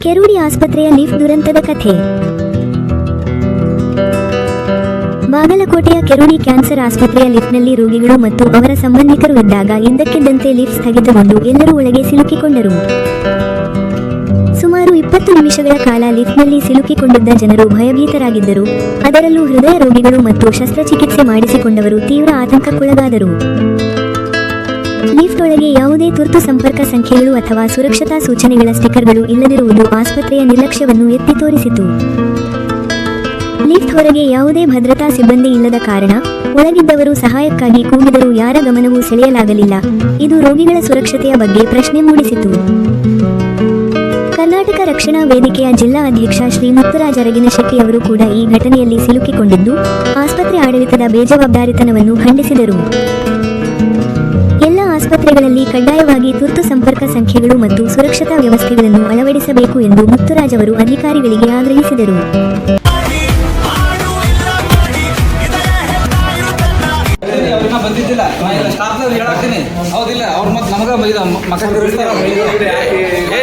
ಕೆರೂಡಿ ಆಸ್ಪತ್ರೆಯ ಲಿಫ್ಟ್ ದುರಂತದ ಕಥೆ. ಬಾಗಲಕೋಟೆಯ ಕೆರೂಡಿ ಕ್ಯಾನ್ಸರ್ ಆಸ್ಪತ್ರೆಯ ಲಿಫ್ಟ್ನಲ್ಲಿ ರೋಗಿಗಳು ಮತ್ತು ಅವರ ಸಂಬಂಧಿಕರು ಇದ್ದಾಗ ಇದ್ದಕ್ಕಿದ್ದಂತೆ ಲಿಫ್ಟ್ ಸ್ಥಗಿತಗೊಂಡು ಎಲ್ಲರೂ ಒಳಗೆ ಸಿಲುಕಿಕೊಂಡರು. ಸುಮಾರು 20 ನಿಮಿಷಗಳ ಕಾಲ ಲಿಫ್ಟ್ನಲ್ಲಿ ಸಿಲುಕಿಕೊಂಡಿದ್ದ ಜನರು ಭಯಭೀತರಾಗಿದ್ದರು. ಅದರಲ್ಲೂ ಹೃದಯ ರೋಗಿಗಳು ಮತ್ತು ಶಸ್ತ್ರಚಿಕಿತ್ಸೆ ಮಾಡಿಸಿಕೊಂಡವರು ತೀವ್ರ ಆತಂಕಕ್ಕೊಳಗಾದರು. ಲಿಫ್ಟ್ ಒಳಗೆ ಯಾವುದೇ ತುರ್ತು ಸಂಪರ್ಕ ಸಂಖ್ಯೆಗಳು ಅಥವಾ ಸುರಕ್ಷತಾ ಸೂಚನೆಗಳ ಸ್ಟಿಕ್ಕರ್ಗಳು ಇಲ್ಲದಿರುವುದು ಆಸ್ಪತ್ರೆಯ ನಿರ್ಲಕ್ಷ್ಯವನ್ನು ಎತ್ತಿ ತೋರಿಸಿತು. ಲಿಫ್ಟ್ ಹೊರಗೆ ಯಾವುದೇ ಭದ್ರತಾ ಸಿಬ್ಬಂದಿ ಇಲ್ಲದ ಕಾರಣ ಒಳಗಿದ್ದವರು ಸಹಾಯಕ್ಕಾಗಿ ಕೂಗಿದರೂ ಯಾರ ಗಮನವೂ ಸೆಳೆಯಲಾಗಲಿಲ್ಲ. ಇದು ರೋಗಿಗಳ ಸುರಕ್ಷತೆಯ ಬಗ್ಗೆ ಪ್ರಶ್ನೆ ಮೂಡಿಸಿತು. ಕರ್ನಾಟಕ ರಕ್ಷಣಾ ವೇದಿಕೆಯ ಜಿಲ್ಲಾ ಅಧ್ಯಕ್ಷ ಶ್ರೀ ಮುತ್ತುರಾಜ ಅರಗಿನಶೆಟ್ಟಿ ಅವರು ಕೂಡ ಈ ಘಟನೆಯಲ್ಲಿ ಸಿಲುಕಿಕೊಂಡಿದ್ದು, ಆಸ್ಪತ್ರೆ ಆಡಳಿತದ ಬೇಜವಾಬ್ದಾರಿತನವನ್ನು ಖಂಡಿಸಿದರು. ಎಲ್ಲ ಆಸ್ಪತ್ರೆಗಳಲ್ಲಿ ಕಡ್ಡಾಯವಾಗಿ ತುರ್ತು ಸಂಪರ್ಕ ಸಂಖ್ಯೆಗಳು ಮತ್ತು ಸುರಕ್ಷತಾ ವ್ಯವಸ್ಥೆಗಳನ್ನು ಅಳವಡಿಸಬೇಕು ಎಂದು ಮುತ್ತುರಾಜ್ ಅವರು ಅಧಿಕಾರಿಗಳಿಗೆ ಆಗ್ರಹಿಸಿದರು.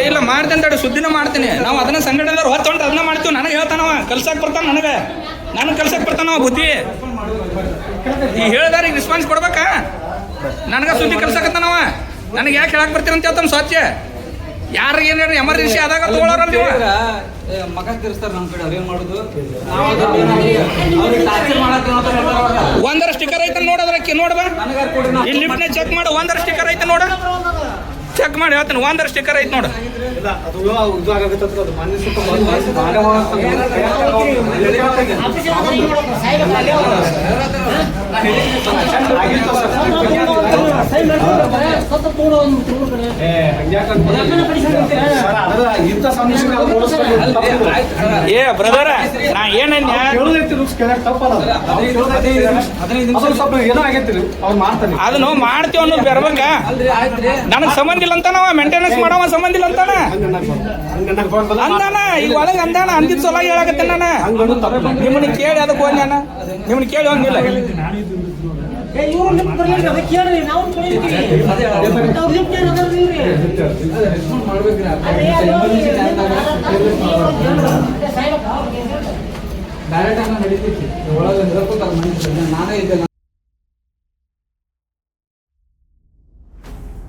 ಇಲ್ಲ ಮಾಡ್ತೇನೆ ಸುದ್ದಿನ ಮಾಡ್ತೀನಿ. ನಾವು ಅದನ್ನ ಸಂಘಟನೆದವ್ರು ಹೊತ್ತೊಂಡು ಅದನ್ನ ಮಾಡ್ತೀವಿ. ನನಗೆ ಹೇಳ್ತಾನವ ಕಲ್ಸಕ್ಕೆ ಬರ್ತಾನ, ನನಗೆ ಕಲ್ಸಕ್ಕೆ ಬರ್ತಾನವ ಬುದ್ಧಿ. ಈ ಹೇಳ್ದಾರಿಗೆ ರೆಸ್ಪಾನ್ಸ್ ಕೊಡ್ಬೇಕಾ? ನನಗೆ ಸುದ್ದಿ ಕಲ್ಸಕತ್ತಾನವ. ನನಗೆ ಯಾಕೆ ಹೇಳಕ್ ಬರ್ತೀರ ಅಂತ ಹೇಳ್ತಾನೆ ಸ್ವಚ್ಛ. ಯಾರಿಗೆ ಏನಾರು ಎಮರ್ಜೆನ್ಸಿ ಆದಾಗ ತಗೊಳ್ಳೋರಲ್ಲ ನೀವು. ಮಗ ತಿರ್ಸ್ತಾರೆ ನಮ್ಮ ಕಡೆ ಅವೇನ್ ಮಾಡುದು. ಒಂದರ ಸ್ಟಿಕ್ಕರ್ ಐತೆ ನೋಡೋದ್ರಕ್ಕೆ ನೋಡ್ಬ. ಇಲ್ಲಿ ಲಿಫ್ಟ್ನ ಚೆಕ್ ಮಾಡು. ಒಂದರ ಸ್ಟಿಕ್ಕರ್ ಐತೆ ನೋಡ, ಚೆಕ್ ಮಾಡಿ ಹೇಳ್ತಾನೆ. ಒಂದರ ಸ್ಟಿಕ್ಕರ್ ಐತೆ ನೋಡು. ಏ ಬ್ರದರ, ನಾ ಏನನ್ಯ ಅದನ್ನು ಮಾಡ್ತೀವಿ ಅನ್ನೋದು ಬರ್ಬೇಕ. ನನಗೆ ಸಂಬಂಧ ಇಲ್ಲ ಅಂತ ನಾವ ಮೇಂಟೆನೆನ್ಸ್ ಮಾಡವ ಸಂಬಂಧ ಇಲ್ಲ ಅಂತಾನ ಅಂದಾನ. ಈಗ ಒಳಗೆ ಅಂದಾನ ಅಂದಿದ್ ಸಲ ಹೇಳಾಕತ್ತೆ. ನಾನು ನಿಮ್ಮನ್ನ ಕೇಳಿ ಅದಕ್ಕೆ ಹೋಗಿ ನಾನು ನಿಮ್ಮನ್ನ ಕೇಳಿ ಹೋಗಿಲ್ಲ. ಡೈರೆಕ್ಟ್ ಆಗಿ ನಡೀತೈತಿ ಒಳಗೆ ನಾನೇ ಇದ್ದೆ.